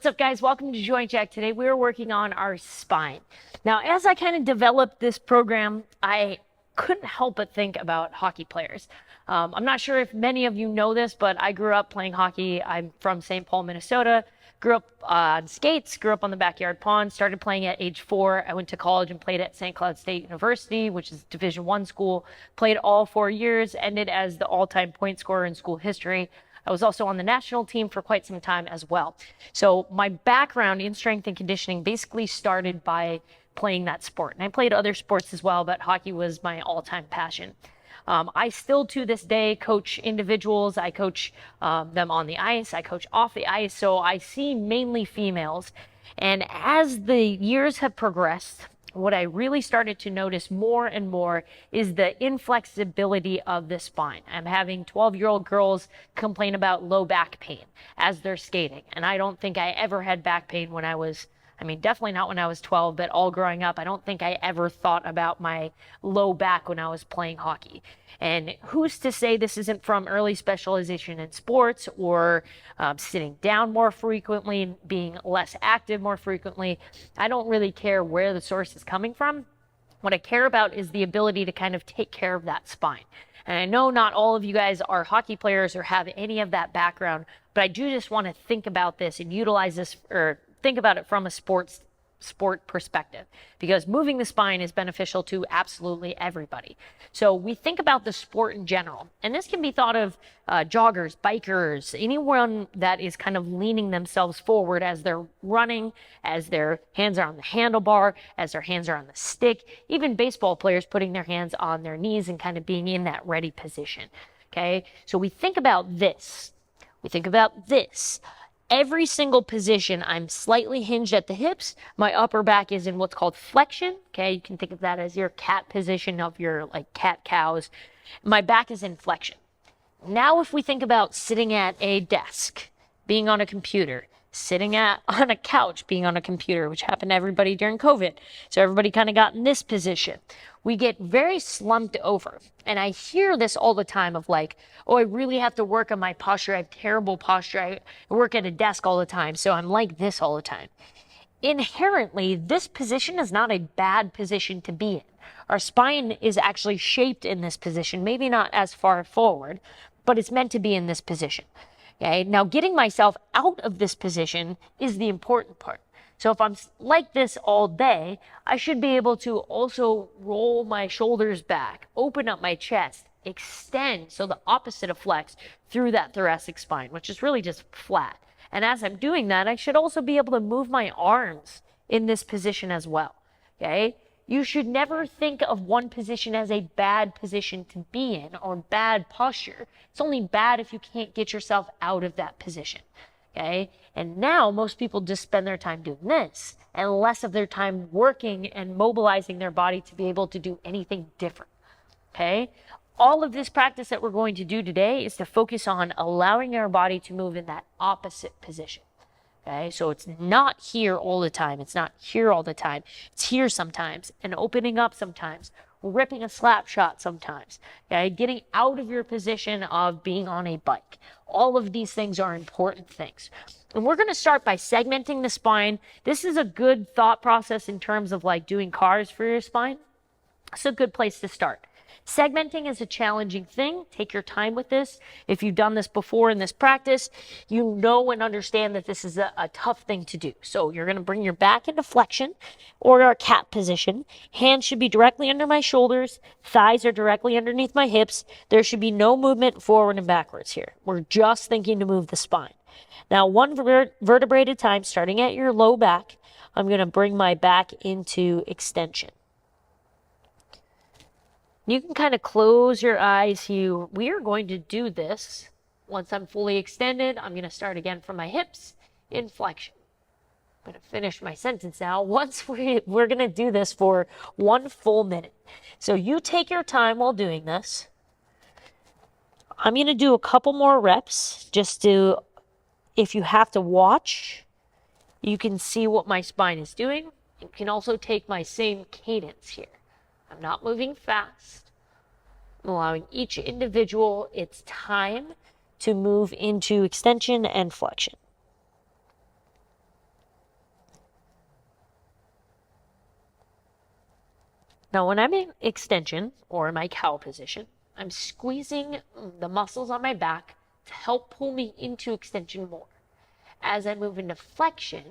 What's up, guys? Welcome to Joint Jack. Today we're working on our spine. Now, as I kind of developed this program, I couldn't help but think about hockey players. I'm not sure if many of you know this, but I grew up playing hockey. I'm from St. Paul, Minnesota. Grew up on skates, grew up on the backyard pond, started playing at age 4. I went to college and played at St. Cloud State University, which is Division I school. Played all 4 years, ended as the all-time point scorer in school history. I was also on the national team for quite some time as well. So my background in strength and conditioning basically started by playing that sport. And I played other sports as well, but hockey was my all-time passion. I still to this day coach individuals. I coach them on the ice. I coach off the ice. So I see mainly females. And as the years have progressed, what I really started to notice more and more is the inflexibility of the spine. I'm having 12-year-old girls complain about low back pain as they're skating. And I don't think I ever had back pain when I was, definitely not when I was 12, but all growing up, I don't think I ever thought about my low back when I was playing hockey. And who's to say this isn't from early specialization in sports or sitting down more frequently, being less active more frequently? I don't really care where the source is coming from. What I care about is the ability to kind of take care of that spine. And I know not all of you guys are hockey players or have any of that background, but I do just want to think about this and utilize this, or think about it from a sport perspective, because moving the spine is beneficial to absolutely everybody. So we think about the sport in general, and this can be thought of joggers, bikers, anyone that is kind of leaning themselves forward as they're running, as their hands are on the handlebar, as their hands are on the stick, even baseball players putting their hands on their knees and kind of being in that ready position. Okay, so we think about this. We think about this. Every single position, I'm slightly hinged at the hips. My upper back is in what's called flexion. Okay, you can think of that as your cat position of your like cat cows. My back is in flexion. Now, if we think about sitting at a desk, being on a computer, sitting on a couch, being on a computer, which happened to everybody during COVID. So everybody kind of got in this position. We get very slumped over. And I hear this all the time of like, oh, I really have to work on my posture. I have terrible posture. I work at a desk all the time, so I'm like this all the time. Inherently, this position is not a bad position to be in. Our spine is actually shaped in this position, maybe not as far forward, but it's meant to be in this position. Okay, now getting myself out of this position is the important part. So if I'm like this all day, I should be able to also roll my shoulders back, open up my chest, extend, so the opposite of flex, through that thoracic spine, which is really just flat. And as I'm doing that, I should also be able to move my arms in this position as well. Okay? You should never think of one position as a bad position to be in or bad posture. It's only bad if you can't get yourself out of that position. Okay? And now most people just spend their time doing this and less of their time working and mobilizing their body to be able to do anything different. Okay? All of this practice that we're going to do today is to focus on allowing our body to move in that opposite position. Okay, so it's not here all the time. It's not here all the time. It's here sometimes, and opening up sometimes, ripping a slap shot sometimes. Okay, getting out of your position of being on a bike. All of these things are important things. And we're going to start by segmenting the spine. This is a good thought process in terms of like doing cars for your spine. It's a good place to start. Segmenting is a challenging thing. Take your time with this. If you've done this before in this practice, you know and understand that this is a tough thing to do. So you're going to bring your back into flexion or our cat position. Hands should be directly under my shoulders. Thighs are directly underneath my hips. There should be no movement forward and backwards here. We're just thinking to move the spine. Now, one vertebrae at a time, starting at your low back, I'm going to bring my back into extension. You can kind of close your eyes here. We are going to do this. Once I'm fully extended, I'm going to start again from my hips in flexion. I'm going to finish my sentence now. We're going to do this for 1 full minute. So you take your time while doing this. I'm going to do a couple more reps just to, if you have to watch, you can see what my spine is doing. You can also take my same cadence here. I'm not moving fast. I'm allowing each individual its time to move into extension and flexion. Now, when I'm in extension or in my cow position, I'm squeezing the muscles on my back to help pull me into extension more. As I move into flexion,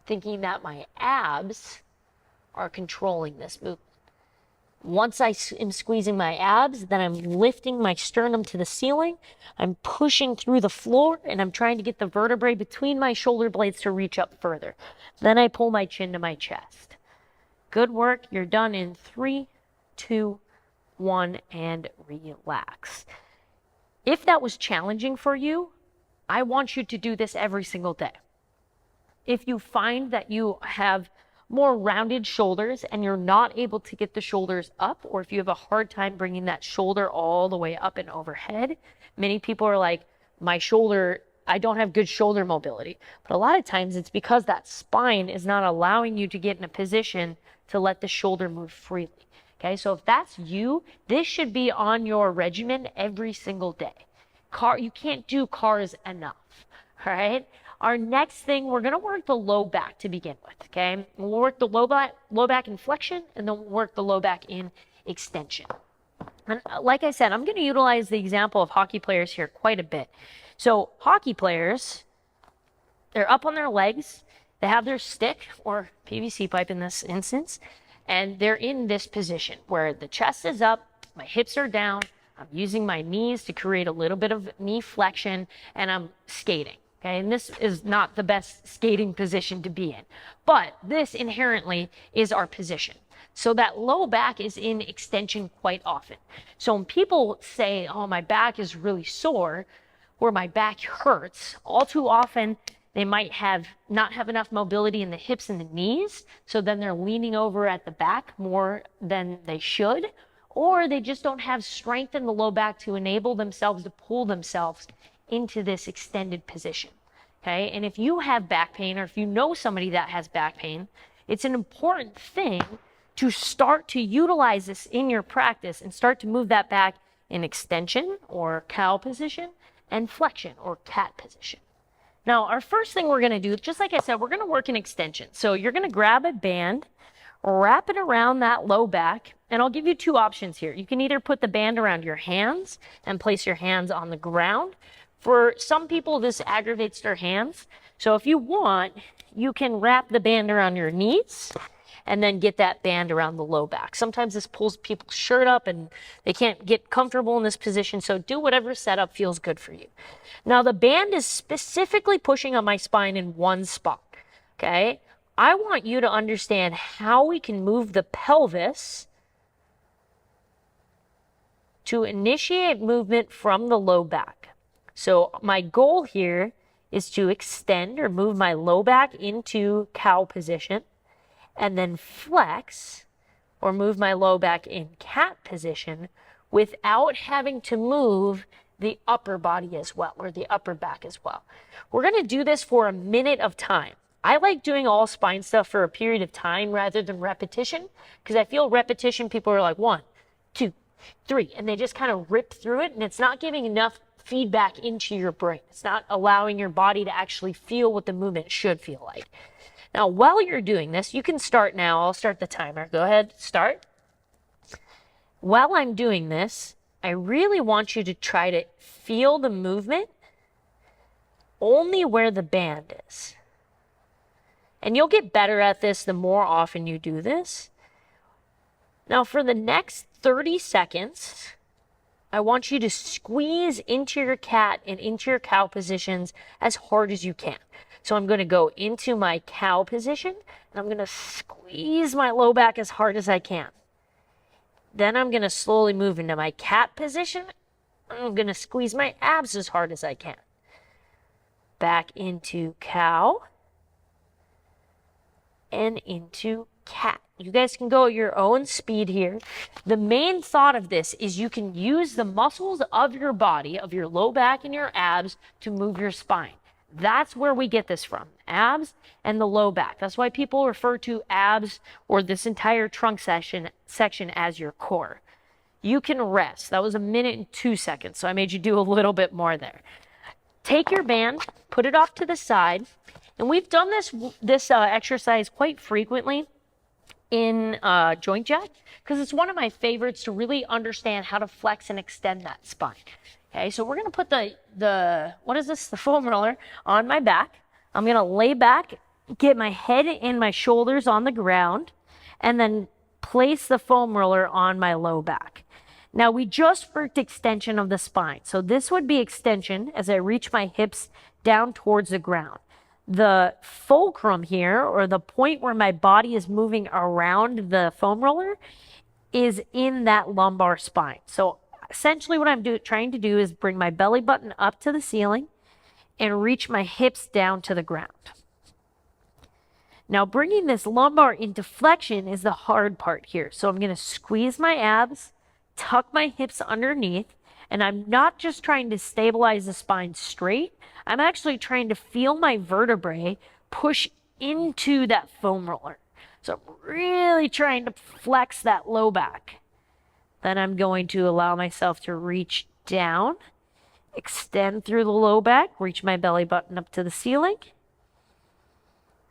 thinking that my abs are controlling this movement. Once I am squeezing my abs, then I'm lifting my sternum to the ceiling. I'm pushing through the floor, and I'm trying to get the vertebrae between my shoulder blades to reach up further. Then I pull my chin to my chest. Good work. You're done in 3, 2, 1, and relax. If that was challenging for you, I want you to do this every single day. If you find that you have more rounded shoulders and you're not able to get the shoulders up, or if you have a hard time bringing that shoulder all the way up and overhead, many people are like, my shoulder, I don't have good shoulder mobility. But a lot of times it's because that spine is not allowing you to get in a position to let the shoulder move freely. Okay, so if that's you, this should be on your regimen every single day. You can't do cars enough, all right? Our next thing, we're going to work the low back to begin with, okay? We'll work the low back in flexion, and then we'll work the low back in extension. And like I said, I'm going to utilize the example of hockey players here quite a bit. So hockey players, they're up on their legs. They have their stick, or PVC pipe in this instance, and they're in this position where the chest is up, my hips are down, I'm using my knees to create a little bit of knee flexion, and I'm skating. Okay, and this is not the best skating position to be in, but this inherently is our position. So that low back is in extension quite often. So when people say, oh, my back is really sore, or my back hurts, all too often they might not have enough mobility in the hips and the knees, so then they're leaning over at the back more than they should, or they just don't have strength in the low back to enable themselves to pull themselves into this extended position. Okay, and if you have back pain, or if you know somebody that has back pain, it's an important thing to start to utilize this in your practice and start to move that back in extension or cow position and flexion or cat position. Now, our first thing we're going to do, just like I said, we're going to work in extension. So you're going to grab a band, wrap it around that low back, and I'll give you two options here. You can either put the band around your hands and place your hands on the ground. For some people, this aggravates their hands. So if you want, you can wrap the band around your knees and then get that band around the low back. Sometimes this pulls people's shirt up and they can't get comfortable in this position. So do whatever setup feels good for you. Now the band is specifically pushing on my spine in one spot. Okay. I want you to understand how we can move the pelvis to initiate movement from the low back. So my goal here is to extend or move my low back into cow position and then flex or move my low back in cat position without having to move the upper body as well, or the upper back as well. We're going to do this for a minute of time. I like doing all spine stuff for a period of time rather than repetition, because I feel repetition, people are like 1, 2, 3, and they just kind of rip through it, and it's not giving enough feedback into your brain. It's not allowing your body to actually feel what the movement should feel like. Now, while you're doing this, you can start now. I'll start the timer. Go ahead, start. While I'm doing this, I really want you to try to feel the movement only where the band is. And you'll get better at this the more often you do this. Now, for the next 30 seconds, I want you to squeeze into your cat and into your cow positions as hard as you can. So I'm going to go into my cow position, and I'm going to squeeze my low back as hard as I can. Then I'm going to slowly move into my cat position. I'm going to squeeze my abs as hard as I can. Back into cow and into cat. You guys can go at your own speed here. The main thought of this is you can use the muscles of your body, of your low back and your abs, to move your spine. That's where we get this from, abs and the low back. That's why people refer to abs or this entire trunk section as your core. You can rest. That was a minute and 2 seconds, so I made you do a little bit more there. Take your band, put it off to the side, and we've done this exercise quite frequently in joint jack because it's one of my favorites to really understand how to flex and extend that spine. Okay, so we're gonna put the what is this? The foam roller on my back. I'm gonna lay back, get my head and my shoulders on the ground, and then place the foam roller on my low back. Now we just worked extension of the spine. So this would be extension as I reach my hips down towards the ground. The fulcrum here, or the point where my body is moving around the foam roller, is in that lumbar spine. So essentially what I'm trying to do is bring my belly button up to the ceiling and reach my hips down to the ground. Now bringing this lumbar into flexion is the hard part here. So I'm going to squeeze my abs, tuck my hips underneath, and I'm not just trying to stabilize the spine straight. I'm actually trying to feel my vertebrae push into that foam roller. So I'm really trying to flex that low back. Then I'm going to allow myself to reach down, extend through the low back, reach my belly button up to the ceiling,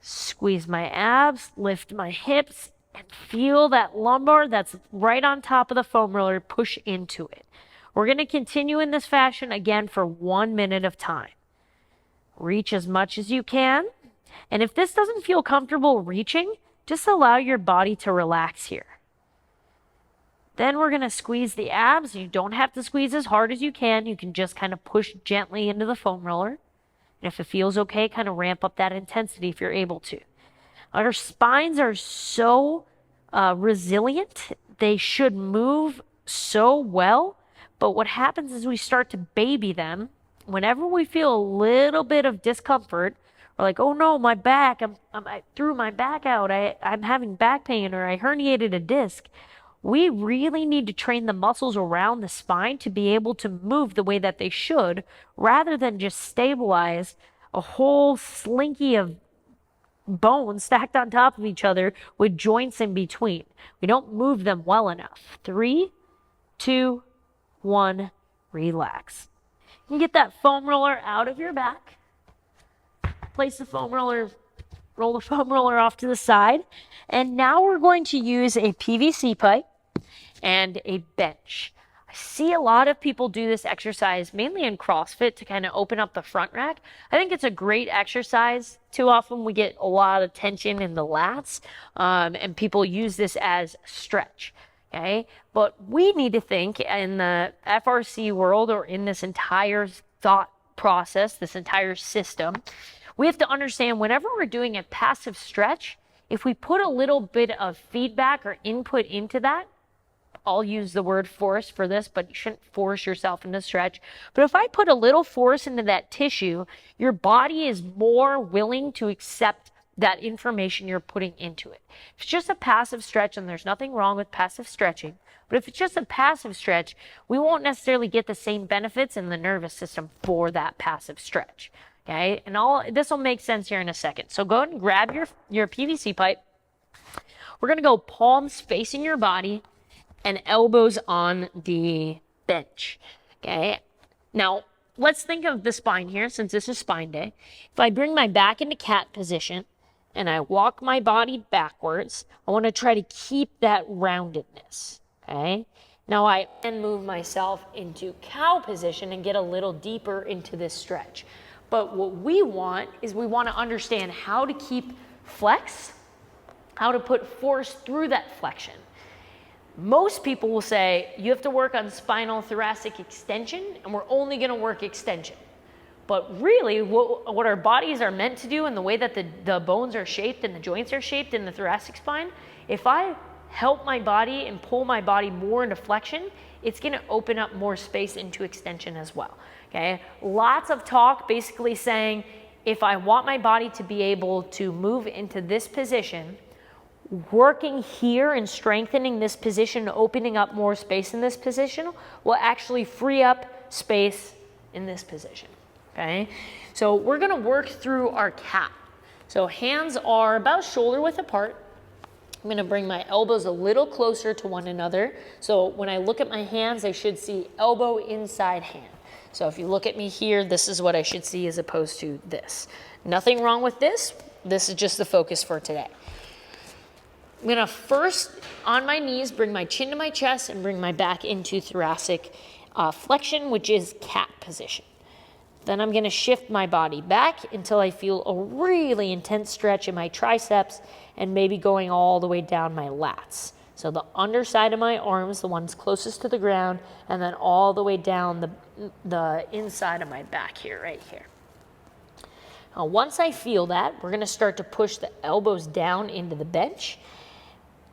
squeeze my abs, lift my hips, and feel that lumbar that's right on top of the foam roller push into it. We're going to continue in this fashion again for 1 minute of time. Reach as much as you can. And if this doesn't feel comfortable reaching, just allow your body to relax here. Then we're going to squeeze the abs. You don't have to squeeze as hard as you can. You can just kind of push gently into the foam roller. And if it feels okay, kind of ramp up that intensity if you're able to. Our spines are so resilient. They should move so well. But what happens is we start to baby them. Whenever we feel a little bit of discomfort, we're like, oh no, my back, I threw my back out. I'm having back pain, or I herniated a disc. We really need to train the muscles around the spine to be able to move the way that they should, rather than just stabilize a whole slinky of bones stacked on top of each other with joints in between. We don't move them well enough. 3, 2, 1, relax. You can get that foam roller out of your back. Place the foam roller, roll the foam roller off to the side. And now we're going to use a PVC pipe and a bench. I see a lot of people do this exercise mainly in CrossFit to kind of open up the front rack. I think it's a great exercise. Too often we get a lot of tension in the lats, and people use this as stretch. Okay, but we need to think in the FRC world, or in this entire thought process, this entire system, we have to understand whenever we're doing a passive stretch, if we put a little bit of feedback or input into that, I'll use the word force for this, but you shouldn't force yourself into stretch. But if I put a little force into that tissue, your body is more willing to accept that information you're putting into it. If it's just a passive stretch, and there's nothing wrong with passive stretching, but if it's just a passive stretch, we won't necessarily get the same benefits in the nervous system for that passive stretch. Okay, and this will make sense here in a second. So go ahead and grab your PVC pipe. We're going to go palms facing your body and elbows on the bench. Okay, now let's think of the spine here, since this is spine day. If I bring my back into cat position and I walk my body backwards, I want to try to keep that roundedness. Okay, now I then move myself into cow position and get a little deeper into this stretch. But what we want is we want to understand how to keep flex, how to put force through that flexion. Most people will say you have to work on spinal thoracic extension, and we're only going to work extension. But really, what our bodies are meant to do, and the way that the bones are shaped and the joints are shaped in the thoracic spine, if I help my body and pull my body more into flexion, it's going to open up more space into extension as well. Okay, lots of talk basically saying if I want my body to be able to move into this position, working here and strengthening this position, opening up more space in this position, will actually free up space in this position. Okay, so we're going to work through our cat. So hands are about shoulder width apart. I'm going to bring my elbows a little closer to one another. So when I look at my hands, I should see elbow inside hand. So if you look at me here, this is what I should see as opposed to this. Nothing wrong with this. This is just the focus for today. I'm gonna first, on my knees, bring my chin to my chest and bring my back into thoracic flexion, which is cat position. Then I'm gonna shift my body back until I feel a really intense stretch in my triceps and maybe going all the way down my lats. So the underside of my arms, the ones closest to the ground, and then all the way down the inside of my back here, right here. Now, once I feel that, we're gonna start to push the elbows down into the bench,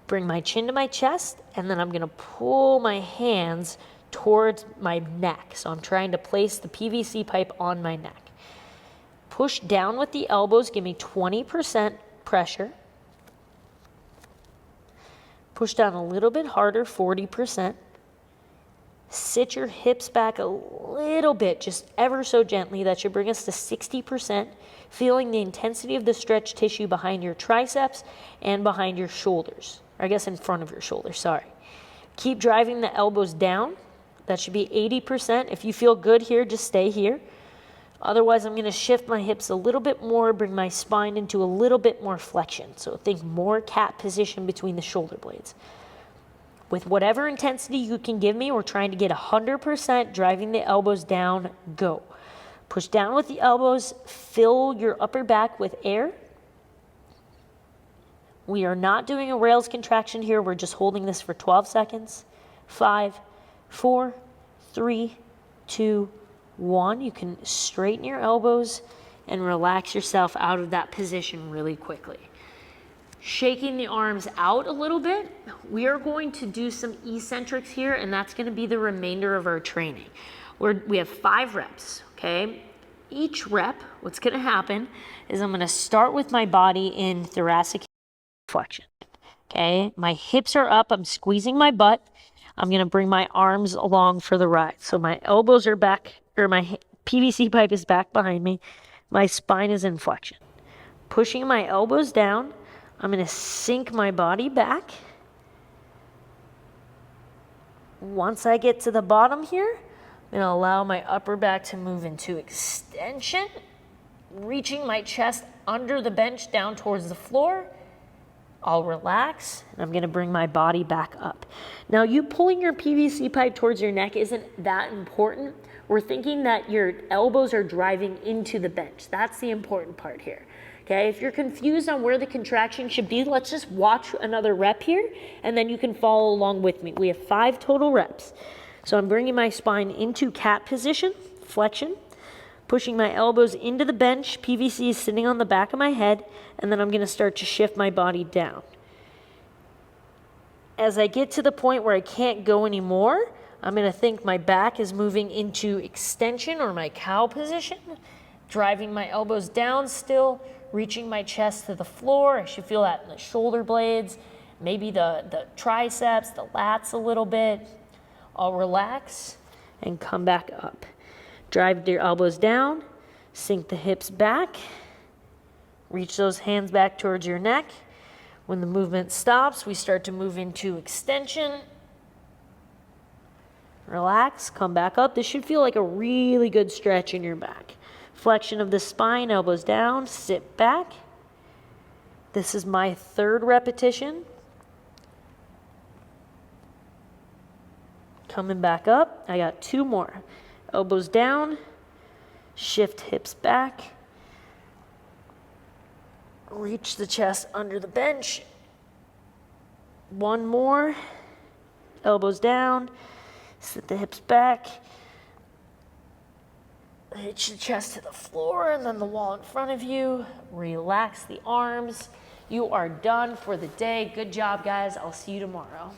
bring my chin to my chest, and then I'm gonna pull my hands towards my neck. So I'm trying to place the PVC pipe on my neck. Push down with the elbows, give me 20% pressure. Push down a little bit harder, 40%. Sit your hips back a little bit, just ever so gently. That should bring us to 60%, feeling the intensity of the stretch tissue behind your triceps and behind your shoulders. Or I guess in front of your shoulders, sorry. Keep driving the elbows down. That should be 80%. If you feel good here, just stay here. Otherwise, I'm gonna shift my hips a little bit more, bring my spine into a little bit more flexion. So think more cat position between the shoulder blades. With whatever intensity you can give me, we're trying to get 100%, driving the elbows down, go. Push down with the elbows, fill your upper back with air. We are not doing a rails contraction here, we're just holding this for 12 seconds. 5, 4, 3, 2, 1. You can straighten your elbows and relax yourself out of that position really quickly. Shaking the arms out a little bit, we are going to do some eccentrics here, and that's going to be the remainder of our training. We have 5 reps, okay? Each rep, what's going to happen is I'm going to start with my body in thoracic flexion, okay? My hips are up, I'm squeezing my butt. I'm going to bring my arms along for the ride. So my elbows are back, or my PVC pipe is back behind me. My spine is in flexion. Pushing my elbows down, I'm going to sink my body back. Once I get to the bottom here, I'm going to allow my upper back to move into extension, reaching my chest under the bench down towards the floor. I'll relax, and I'm going to bring my body back up. Now, you pulling your PVC pipe towards your neck isn't that important. We're thinking that your elbows are driving into the bench. That's the important part here. Okay, if you're confused on where the contraction should be, let's just watch another rep here, and then you can follow along with me. We have 5 total reps. So I'm bringing my spine into cat position, flexion, pushing my elbows into the bench, PVC is sitting on the back of my head, and then I'm going to start to shift my body down. As I get to the point where I can't go anymore, I'm going to think my back is moving into extension or my cow position, driving my elbows down still, reaching my chest to the floor. I should feel that in the shoulder blades, maybe the triceps, the lats a little bit. I'll relax and come back up. Drive your elbows down, sink the hips back, reach those hands back towards your neck. When the movement stops, we start to move into extension. Relax, come back up. This should feel like a really good stretch in your back. Flexion of the spine, elbows down, sit back. This is my 3rd repetition. Coming back up, I got 2 more. Elbows down, shift hips back, reach the chest under the bench. 1 more, elbows down, sit the hips back, reach the chest to the floor and then the wall in front of you. Relax the arms. You are done for the day. Good job, guys. I'll see you tomorrow.